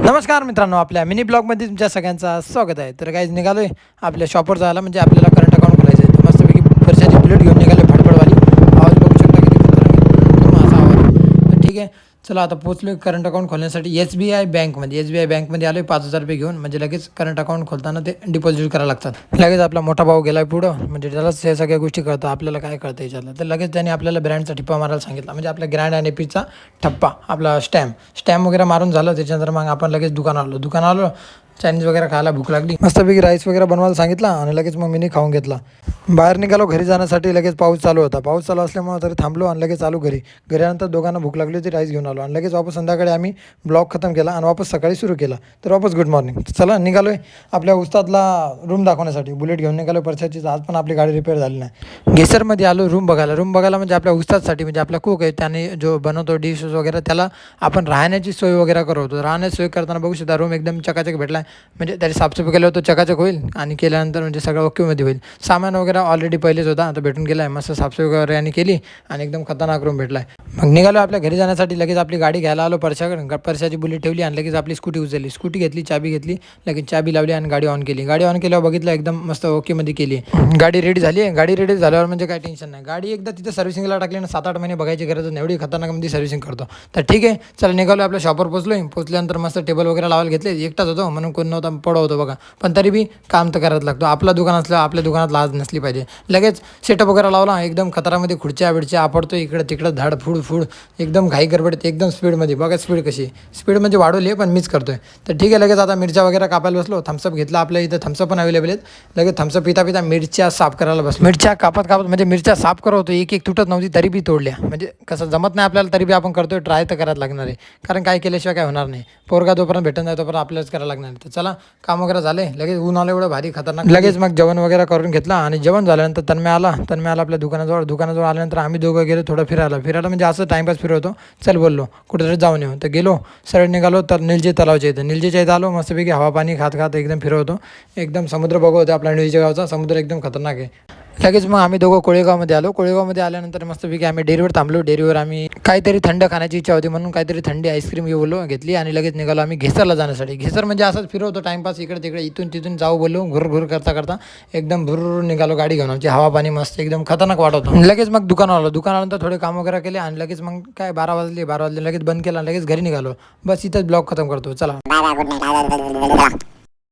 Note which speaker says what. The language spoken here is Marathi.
Speaker 1: नमस्कार मित्रांनो, आपल्या मिनी ब्लॉगमध्ये तुमच्या सगळ्यांचा स्वागत आहे. तर काहीच निघालोय आपल्या शॉपवर जायला, म्हणजे आपल्याला करंट अकाउंट खोलायचं आहे. तर मस्तपैकी वर्षाची बुलेट घेऊन निघाले फडफडवाली. आवाज बघू शकता किती खतरनाक आहे, तो माझा आवाज. तर ठीक आहे, चला आता पोहोचलो करंट अकाउंट खोलण्यासाठी SBI बँकमध्ये. SBI बँकमध्ये आलो 5,000 रुपये घेऊन, म्हणजे लगेच करंट अकाउंट खोलताना ते डिपॉझिट करायला लागतात. लगेच आपला मोठा भाऊ गेलाय पुढं, म्हणजे त्यालाच हे सगळ्या गोष्टी कळतं, आपल्याला काय कळतं याच्यातलं. तर लगेच त्याने आपल्याला ब्रँडचा ठिप्पा मारायला सांगितला, म्हणजे आपल्या ग्रँड आणि पीचा ठप्पा, आपला स्टॅम्प वगैरे मारून झालं. त्याच्यानंतर मग आपण लगेच दुकान आलो चायनीज वगैरे खायला भूक लागली. मस्तपैकी राईस वगैरे बनवायला सांगितला आणि लगेच मग मी खाऊन घेतला. बाहेर निघालो घरी जाण्यासाठी. लगेच पाऊस चालू होता. पाऊस चालू असल्यामुळे तरी थांबलो आणि लगेच आलो घरी. आल्यानंतर दोघांना भूक लागली होती, राईस घेऊन आलो आणि लगेच वापस संध्याकाळी आम्ही ब्लॉग खतम केला आणि वापस सकाळी सुरू केला. तर वापस गुड मॉर्निंग. चला निघालोय आपल्या उस्तादला रूम दाखवण्यासाठी. बुलेट घेऊन निघालो परसाची. आज पण आपली गाडी रिपेअर झाली नाही. घेसरमध्ये आलो रूम बघायला म्हणजे आपल्या उस्तादसाठी, म्हणजे आपला कुक आहे त्याने जो बनवतो डिशेस वगैरे, त्याला आपण राहण्याची सोय वगैरे करवतो. राहण्याची सोय करताना बघू शकता रूम एकदम चकाचक भेटला. म्हणजे त्याची साफसफाई केलं होतं, चकाचक होईल आणि केल्यानंतर म्हणजे सगळं ओकेमध्ये होईल. सामान वगैरे ऑलरेडी पहिलेच होता, आता भेटून गेला आहे. मस्त साफसफाई वगैरे आणि केली आणि एकदम खतरनाक रूम भेटला आहे. मग निघालो आपल्या घरी जाण्यासाठी. लगेच आपली गाडी घ्यायला आलो परशाची बुलेट ठेवली आणि लगेच आपली स्कूटी उचलली. स्कूटी घेतली, चाबी घेतली, लगेच चाबी लावली आणि गाडी ऑन केली. गाडी ऑन केल्यावर बघितलं एकदम मस्त ओकेमध्ये केली. गाडी रेडी झाली आहे. गाडी रेडी झाल्यावर म्हणजे काय टेन्शन नाही. गाडी एकदा तिथे सर्व्हिसिंगला टाकली ना, 7-8 महिने बघायची गरज नाही, एवढी खतरनाकमध्ये सर्व्हिसिंग करतो. तर ठीक आहे, चला निघालो आपल्या शॉपवर. पोचल्यानंतर मस्त टेबल वगैरे लावायला घेतले. एकटाच होतो म्हणून कोण नव्हता, पडा होतो बघा. पण तरी बी काम तर करायला लागतो. आपलं दुकान असलं, आपल्या दुकानात लाज नसली पाहिजे. लगेच सेटअप वगैरे लावला. एकदम खतरामध्ये खुर्च्या बिडच्या आपडतो, इकडं तिकडं धाड फूड एकदम घाई गडबडीत एकदम स्पीडमध्ये. बघा स्पीड कशी, स्पीड म्हणजे वाढवली आहे पण मीच करतोय. तर ठीक आहे, लगेच आता मिरच्या वगैरे कापायला बसलो. थम्सअप घेतला. आपल्या इथं थम्सअप पण अवेलेबल आहेत. लगेच थम्सअप पिता मिरच्या साफ करायला बसलो. मिरच्या कापत म्हणजे मिरच्या साफ करत होतो. एक तुटत नव्हती तरी बी तोडल्या. म्हणजे कसं जमत नाही आपल्याला, तरी बी आपण करतोय. ट्राय तर करायला लागणार आहे, कारण काय केल्याशिवाय काय होणार नाही. पोरगा जोपर्यंत भेटत नाही तोपर्यंत आपल्यालाच करायला लागणार आहे. तर चला काम वगैरे झाले. लगेच ऊन आलं एवढं भारी खतरनाक. लगेच मग जेवण वगैरे करून घेतला आणि जेवण झाल्यानंतर तन्मय आला आपल्या दुकानाजवळ आल्यानंतर आम्ही दोघं गेलो थोडं फिरायला म्हणजे असं टाइमपास फिरवतो. चल बोललो कुठेतरी जाऊन येऊ. तर गेलो सरळ निघालो तर निलजे तलावच्या इथं आलो. मस्तपैकी हवा पाणी खात एकदम फिरवतो. एकदम समुद्र बघू आपल्या निलजे गावचा समुद्र एकदम खतरनाक आहे. लगेच मग आम्ही दोघं कोळेगावमध्ये आलो. कोळेगावमध्ये आल्यानंतर मस्तपैकी आम्ही डेअरीवर थांबलो. डेअरीवर आम्ही काहीतरी थंड खाण्याची इच्छा होती म्हणून काहीतरी थंडी आईस्क्रीम घेतली आणि लगेच निघालो आम्ही घेसरला जाण्यासाठी. घेसर म्हणजे असंच फिरवतो टाइमपास, इकडे तिकडे इथून तिथून जाऊ बोललो. घुर करता एकदम भुर निघालो गाडी घेऊन. आमची हवा पाणी मस्त एकदम खतरनाक वाटत होतं. लगेच मग दुकानानंतर थोडे काम वगैरे केले आणि लगेच मग काय 12 वाजले लगेच बंद केला. लगेच घरी निघालो. बस इथंच ब्लॉग खतम करतो. चला.